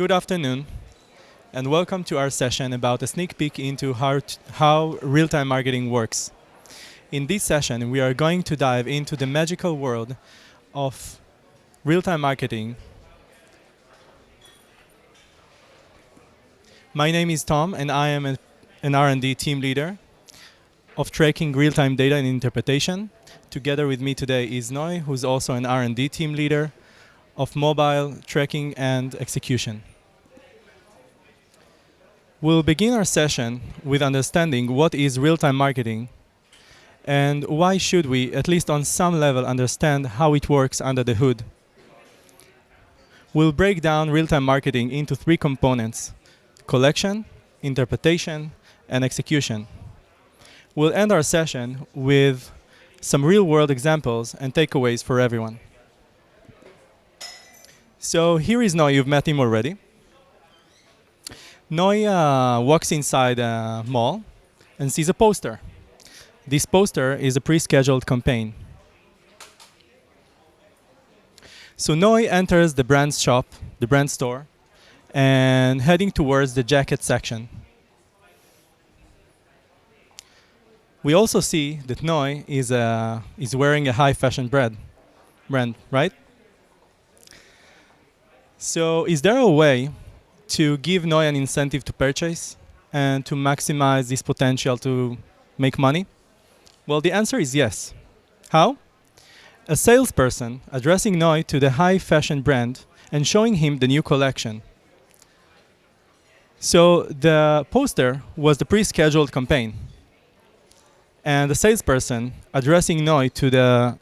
Good afternoon, and welcome to our session about a sneak peek into how real-time marketing works. In this session, we are going to dive into the magical world of real-time marketing. My name is Tom, and I am an R&D team leader of tracking real-time data and interpretation. Together with me today is Noy, who's also an R&D team leader of mobile tracking and execution. We'll begin our session with understanding what is real-time marketing and why should we, at least on some level, understand how it works under the hood. We'll break down real-time marketing into three components: collection, interpretation, and execution. We'll end our session with some real-world examples and takeaways for everyone. So here is Noy. You've met him already. Noy walks inside a mall and sees a poster. This poster is a pre-scheduled campaign. So Noy enters the brand's shop, the brand store, and heading towards the jacket section. We also see that Noy is wearing a high fashion brand, right? So is there a way to give Noy an incentive to purchase and to maximize this potential to make money? Well, the answer is yes. How? A salesperson addressing Noy to the high fashion brand and showing him the new collection. So the poster was the pre-scheduled campaign, and the salesperson addressing Noy to the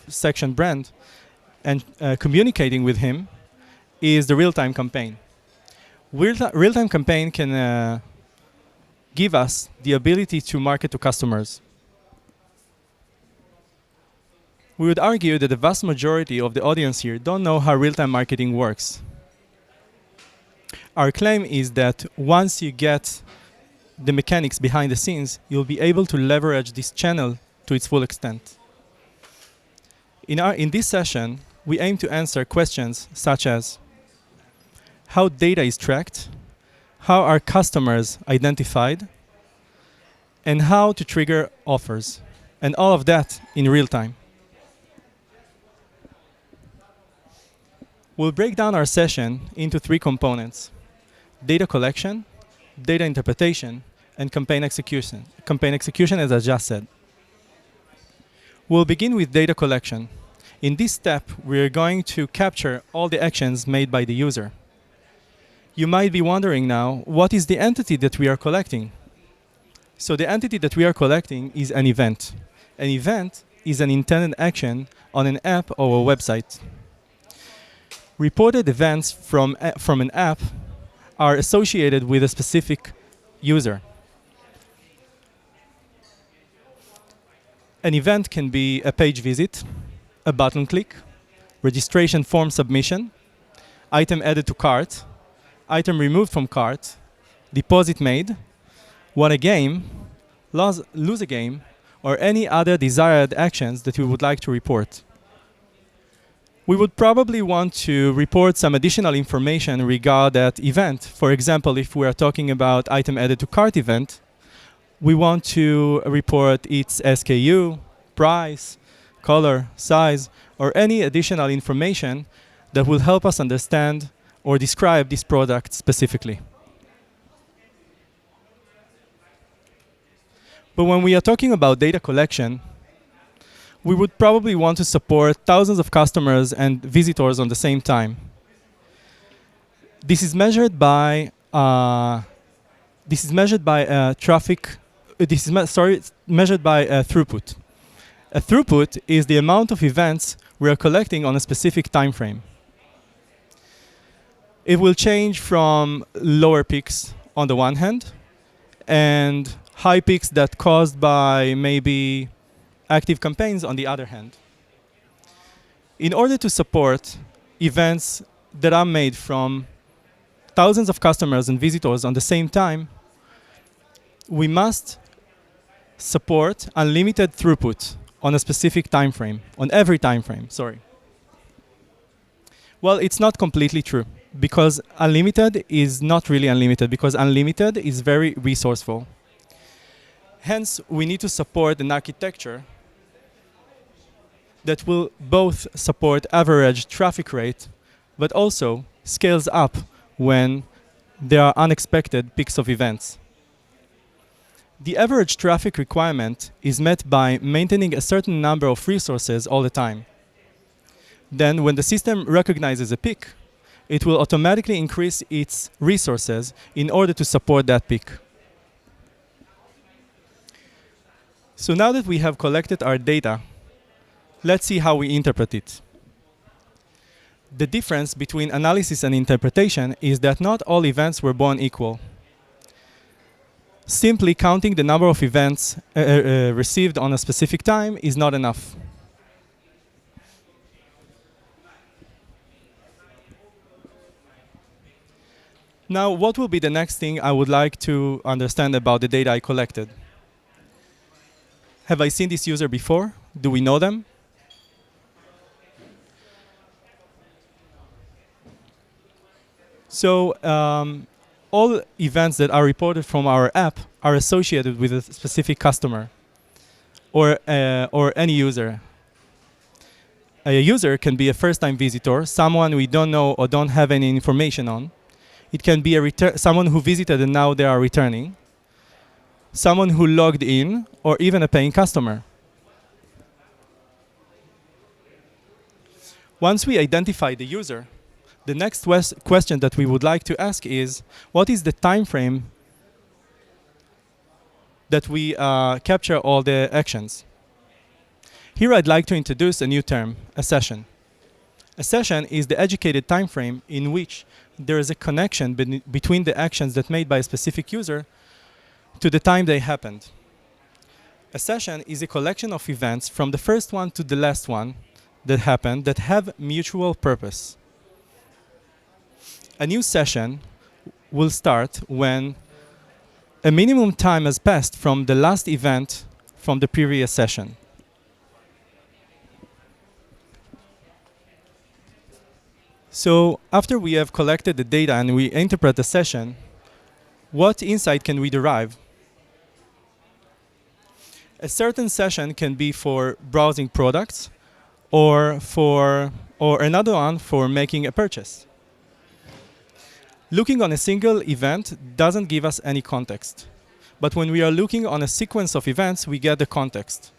section brand and communicating with him is the real-time campaign. Real-time campaign can give us the ability to market to customers. We would argue that the vast majority of the audience here don't know how real-time marketing works. Our claim is that once you get the mechanics behind the scenes, you'll be able to leverage this channel to its full extent. In this session, we aim to answer questions such as: how data is tracked, how are customers identified, and how to trigger offers, and all of that in real time. We'll break down our session into three components: data collection, data interpretation, and campaign execution. Campaign execution, as I just said. We'll begin with data collection. In this step, we're going to capture all the actions made by the user. You might be wondering now, what is the entity that we are collecting? So the entity that we are collecting is an event. An event is an intended action on an app or a website. Reported events from an app are associated with a specific user. An event can be a page visit, a button click, registration form submission, item added to cart, item removed from cart, deposit made, won a game, lose a game, or any other desired actions that we would like to report. We would probably want to report some additional information regarding that event. For example, if we are talking about item added to cart event, we want to report its SKU, price, color, size, or any additional information that will help us understand or describe this product specifically. But when we are talking about data collection, we would probably want to support thousands of customers and visitors on the same time. This is measured by throughput. A throughput is the amount of events we are collecting on a specific time frame. It will change from lower peaks on the one hand and high peaks that caused by maybe active campaigns on the other hand. In order to support events that are made from thousands of customers and visitors on the same time, we must support unlimited throughput on a specific time frame, on every time frame, sorry. Well, it's not completely true, because unlimited is not really unlimited, because unlimited is very resourceful. Hence, we need to support an architecture that will both support average traffic rate, but also scales up when there are unexpected peaks of events. The average traffic requirement is met by maintaining a certain number of resources all the time. Then, when the system recognizes a peak, it will automatically increase its resources in order to support that peak. So now that we have collected our data, let's see how we interpret it. The difference between analysis and interpretation is that not all events were born equal. Simply counting the number of events received on a specific time is not enough. Now, what will be the next thing I would like to understand about the data I collected? Have I seen this user before? Do we know them? So all events that are reported from our app are associated with a specific customer or any user. A user can be a first-time visitor, someone we don't know or don't have any information on. It can be someone who visited and now they are returning, someone who logged in, or even a paying customer. Once we identify the user, the next question that we would like to ask is, what is the time frame that we capture all the actions? Here I'd like to introduce a new term, a session. A session is the educated time frame in which there is a connection between the actions that made by a specific user to the time they happened. A session is a collection of events from the first one to the last one that happened that have mutual purpose. A new session will start when a minimum time has passed from the last event from the previous session. So after we have collected the data and we interpret the session, what insight can we derive? A certain session can be for browsing products or another one for making a purchase. Looking on a single event doesn't give us any context. But when we are looking on a sequence of events, we get the context.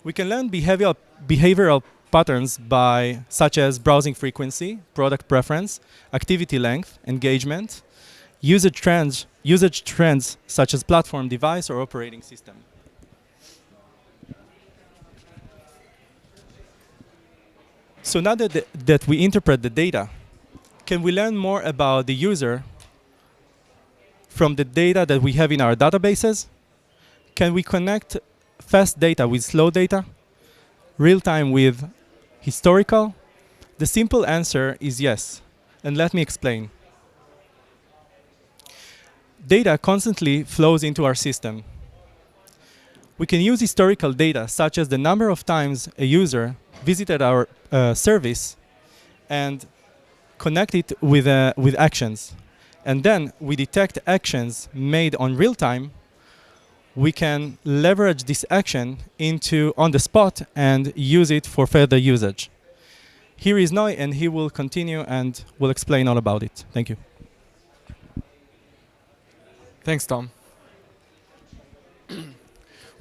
We can learn behavioral patterns such as browsing frequency, product preference, activity length, engagement, usage trends such as platform, device, or operating system. So now that we interpret the data, can we learn more about the user from the data that we have in our databases? Can we connect fast data with slow data? Real time with historical? The simple answer is yes, and let me explain. Data constantly flows into our system. We can use historical data, such as the number of times a user visited our service, and connect it with actions. And then we detect actions made on real time. We can leverage this action on the spot and use it for further usage. Here is Noy, and he will continue and will explain all about it. Thank you. Thanks, Tom.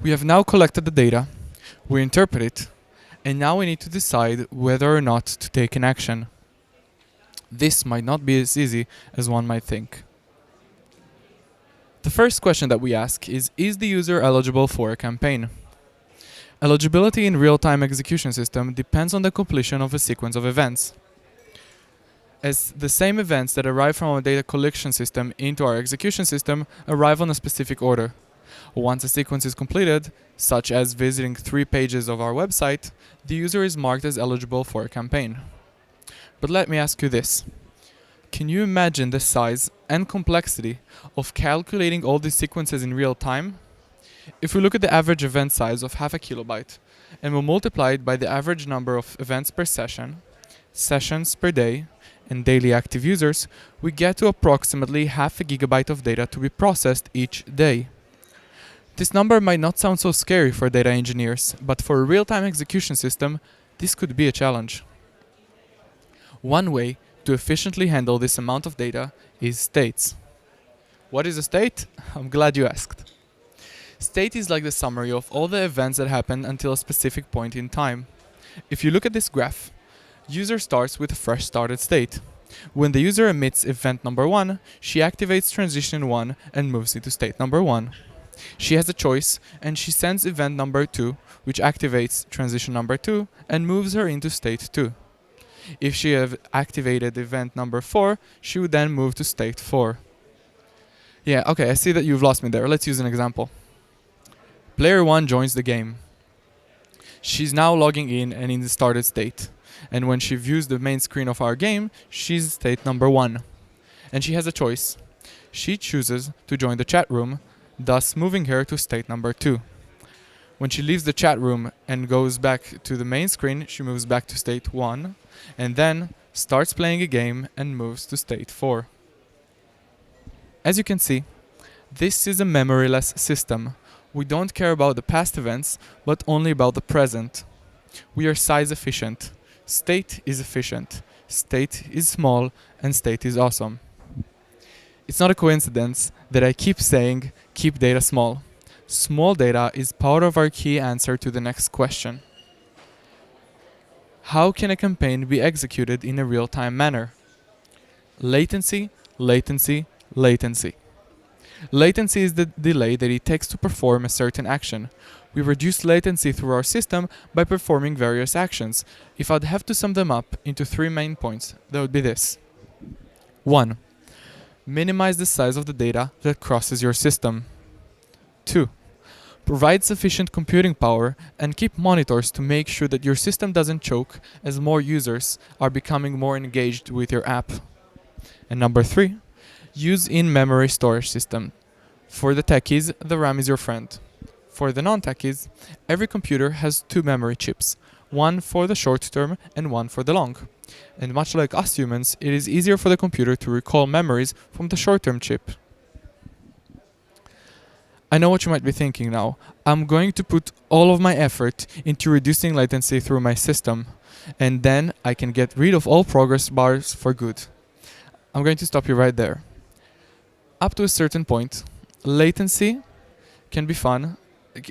We have now collected the data, we interpret it, and now we need to decide whether or not to take an action. This might not be as easy as one might think. The first question that we ask is the user eligible for a campaign? Eligibility in real-time execution system depends on the completion of a sequence of events. As the same events that arrive from our data collection system into our execution system arrive on a specific order. Once a sequence is completed, such as visiting 3 pages of our website, the user is marked as eligible for a campaign. But let me ask you this. Can you imagine the size and complexity of calculating all these sequences in real time? If we look at the average event size of half a kilobyte, and we'll multiply it by the average number of events per session, sessions per day, and daily active users, we get to approximately half a gigabyte of data to be processed each day. This number might not sound so scary for data engineers, but for a real-time execution system, this could be a challenge. One way to efficiently handle this amount of data is states. What is a state? I'm glad you asked. State is like the summary of all the events that happen until a specific point in time. If you look at this graph, user starts with a fresh started state. When the user emits event number 1, she activates transition 1 and moves into state number 1. She has a choice and she sends event number 2, which activates transition number 2 and moves her into state 2. If she have activated event number 4, she would then move to state 4. Yeah, okay, I see that you've lost me there. Let's use an example. Player 1 joins the game. She's now logging in and in the started state. And when she views the main screen of our game, she's state number 1. And she has a choice. She chooses to join the chat room, thus moving her to state number 2. When she leaves the chat room and goes back to the main screen, she moves back to state 1, and then starts playing a game and moves to state 4. As you can see, this is a memoryless system. We don't care about the past events, but only about the present. We are size efficient. State is efficient. State is small, and state is awesome. It's not a coincidence that I keep saying, keep data small. Small data is part of our key answer to the next question. How can a campaign be executed in a real-time manner? Latency, latency, latency. Latency is the delay that it takes to perform a certain action. We reduce latency through our system by performing various actions. If I'd have to sum them up into 3 main points, that would be this. 1. Minimize the size of the data that crosses your system. 2. Provide sufficient computing power and keep monitors to make sure that your system doesn't choke as more users are becoming more engaged with your app. And number 3. Use in-memory storage system. For the techies, the RAM is your friend. For the non-techies, every computer has 2 memory chips, one for the short term and one for the long. And much like us humans, it is easier for the computer to recall memories from the short-term chip. I know what you might be thinking now. I'm going to put all of my effort into reducing latency through my system, and then I can get rid of all progress bars for good. I'm going to stop you right there. Up to a certain point, latency can be fun.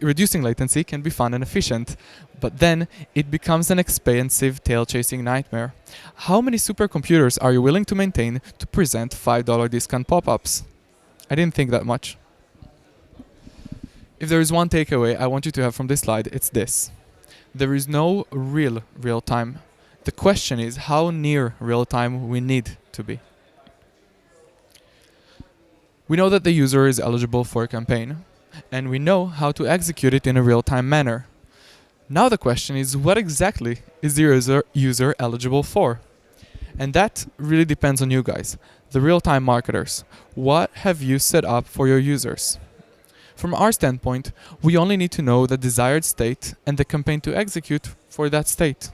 Reducing latency can be fun and efficient, but then it becomes an expensive tail-chasing nightmare. How many supercomputers are you willing to maintain to present $5 discount pop-ups? I didn't think that much. If there is one takeaway I want you to have from this slide, it's this. There is no real time. The question is how near real time we need to be. We know that the user is eligible for a campaign, and we know how to execute it in a real-time manner. Now the question is, what exactly is the user eligible for? And that really depends on you guys, the real-time marketers. What have you set up for your users? From our standpoint, we only need to know the desired state and the campaign to execute for that state.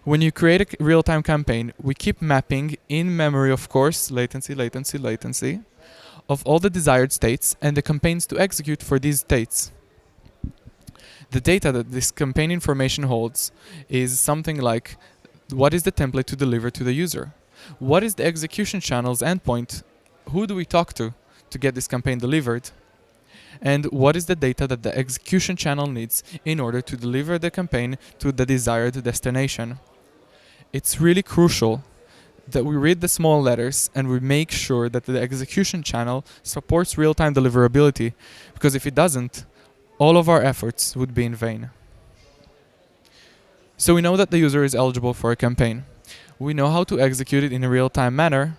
When you create a real-time campaign, we keep mapping in memory, of course, latency, of all the desired states and the campaigns to execute for these states. The data that this campaign information holds is something like, what is the template to deliver to the user? What is the execution channel's endpoint? Who do we talk to get this campaign delivered? And what is the data that the execution channel needs in order to deliver the campaign to the desired destination? It's really crucial that we read the small letters and we make sure that the execution channel supports real-time deliverability, because if it doesn't, all of our efforts would be in vain. So we know that the user is eligible for a campaign. We know how to execute it in a real-time manner,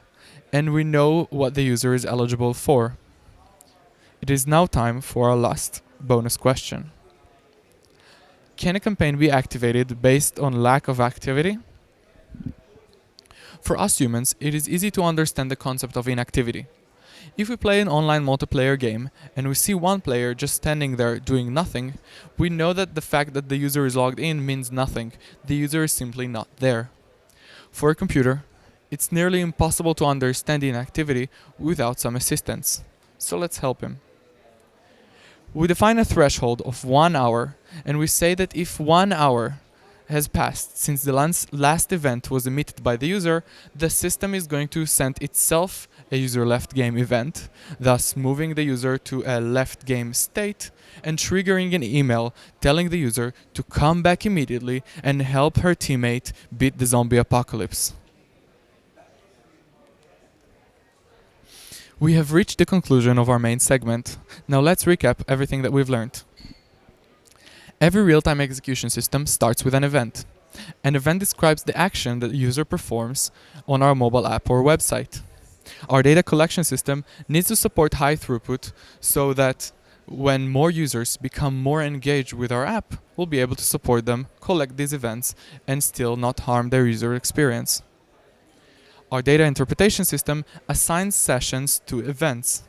and we know what the user is eligible for. It is now time for our last bonus question. Can a campaign be activated based on lack of activity? For us humans, it is easy to understand the concept of inactivity. If we play an online multiplayer game and we see one player just standing there doing nothing, we know that the fact that the user is logged in means nothing. The user is simply not there. For a computer, It's nearly impossible to understand inactivity without some assistance. So let's help him. We define a threshold of 1 hour, and we say that if 1 hour has passed since the last event was emitted by the user, the system is going to send itself a user left game event, thus moving the user to a left game state and triggering an email telling the user to come back immediately and help her teammate beat the zombie apocalypse. We have reached the conclusion of our main segment. Now let's recap everything that we've learned. Every real-time execution system starts with an event. An event describes the action that the user performs on our mobile app or website. Our data collection system needs to support high throughput so that when more users become more engaged with our app, we'll be able to support them, collect these events, and still not harm their user experience. Our data interpretation system assigns sessions to events.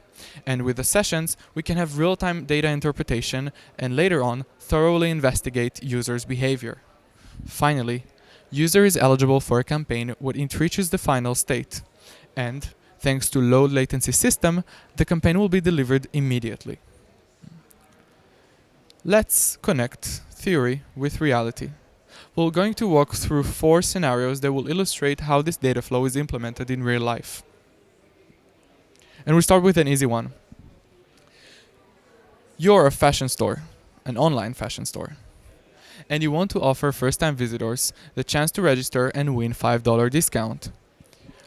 And with the sessions, we can have real-time data interpretation and later on thoroughly investigate users' behavior. Finally, user is eligible for a campaign when it reaches the final state. And thanks to low latency system, the campaign will be delivered immediately. Let's connect theory with reality. We're going to walk through 4 scenarios that will illustrate how this data flow is implemented in real life. And we start with an easy one. You're a fashion store, an online fashion store, and you want to offer first-time visitors the chance to register and win $5 discount.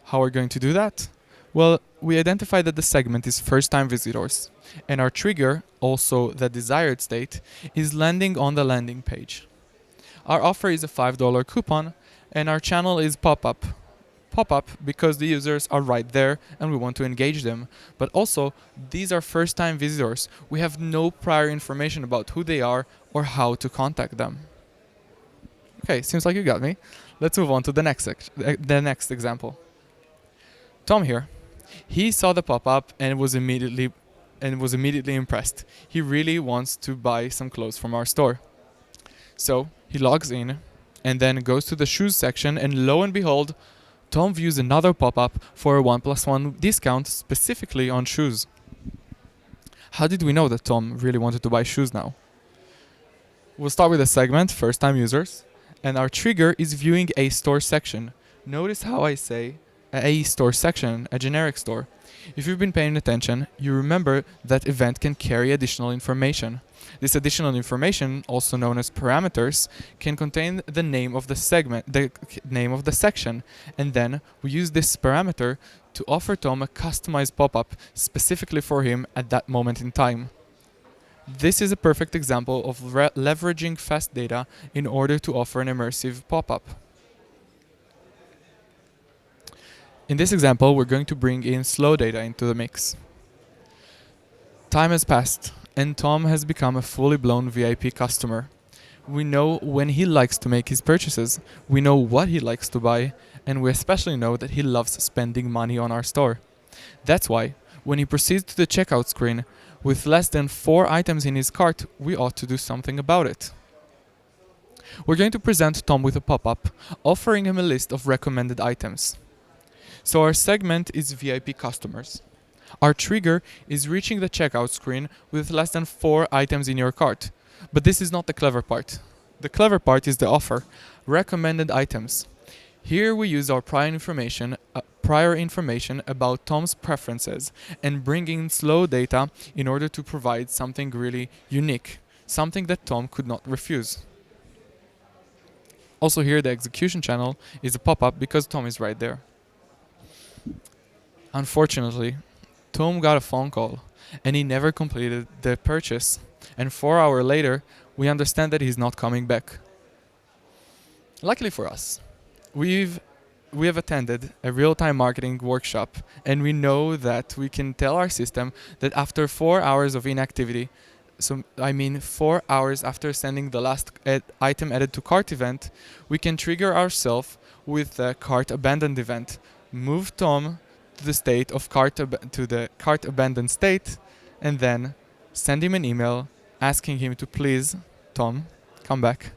How are we going to do that? Well, we identify that the segment is first-time visitors, and our trigger, also the desired state, is landing on the landing page. Our offer is a $5 coupon, and our channel is pop-up. Pop-up because the users are right there and we want to engage them. But also, these are first-time visitors. We have no prior information about who they are or how to contact them. Okay, seems like you got me. Let's move on to the next example. Tom here. He saw the pop-up and was immediately impressed. He really wants to buy some clothes from our store. So he logs in and then goes to the shoes section, and lo and behold, Tom views another pop-up for a 1+1 discount specifically on shoes. How did we know that Tom really wanted to buy shoes now? We'll start with the segment, first-time users, and our trigger is viewing a store section. Notice how I say a store section, a generic store. If you've been paying attention, you remember that event can carry additional information. This additional information, also known as parameters, can contain the name of the segment, the name of the section, and then we use this parameter to offer Tom a customized pop-up specifically for him at that moment in time. This is a perfect example of leveraging fast data in order to offer an immersive pop-up. In this example, we're going to bring in slow data into the mix. Time has passed, and Tom has become a fully blown VIP customer. We know when he likes to make his purchases, we know what he likes to buy, and we especially know that he loves spending money on our store. That's why, when he proceeds to the checkout screen with less than 4 items in his cart, we ought to do something about it. We're going to present Tom with a pop-up, offering him a list of recommended items. So our segment is VIP customers. Our trigger is reaching the checkout screen with less than 4 items in your cart. But this is not the clever part. The clever part is the offer, recommended items. Here we use our prior information about Tom's preferences and bring in slow data in order to provide something really unique, something that Tom could not refuse. Also here the execution channel is a pop-up because Tom is right there. Unfortunately, Tom got a phone call and he never completed the purchase. And 4 hours later, we understand that he's not coming back. Luckily for us, we have attended a real-time marketing workshop, and we know that we can tell our system that after 4 hours of inactivity, 4 hours after sending the last item added to cart event, we can trigger ourselves with the cart abandoned event, move Tom to the state of the cart abandoned state, and then send him an email asking him to please, Tom, come back.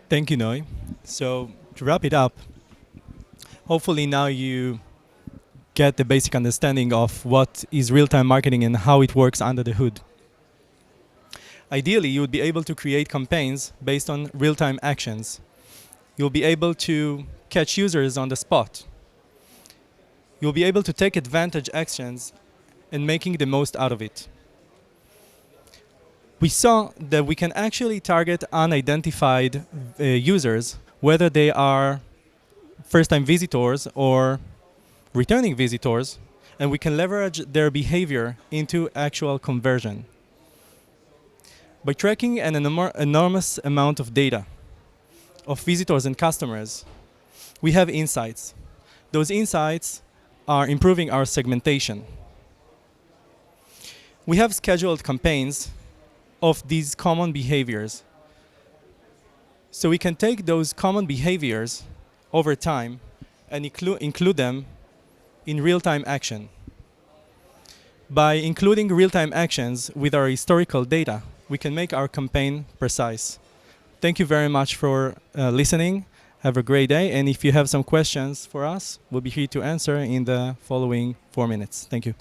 Thank you, Noy. So To wrap it up, hopefully now you get the basic understanding of what is real-time marketing and how it works under the hood. Ideally, you would be able to create campaigns based on real-time actions. You'll be able to catch users on the spot. You'll be able to take advantage actions and making the most out of it. We saw that we can actually target unidentified users, whether they are first-time visitors or returning visitors, and we can leverage their behavior into actual conversion. By tracking an enormous amount of data of visitors and customers, we have insights. Those insights are improving our segmentation. We have scheduled campaigns of these common behaviors. So we can take those common behaviors over time and include them in real-time action. By including real-time actions with our historical data, we can make our campaign precise. Thank you very much for listening. Have a great day. And if you have some questions for us, we'll be here to answer in the following 4 minutes. Thank you.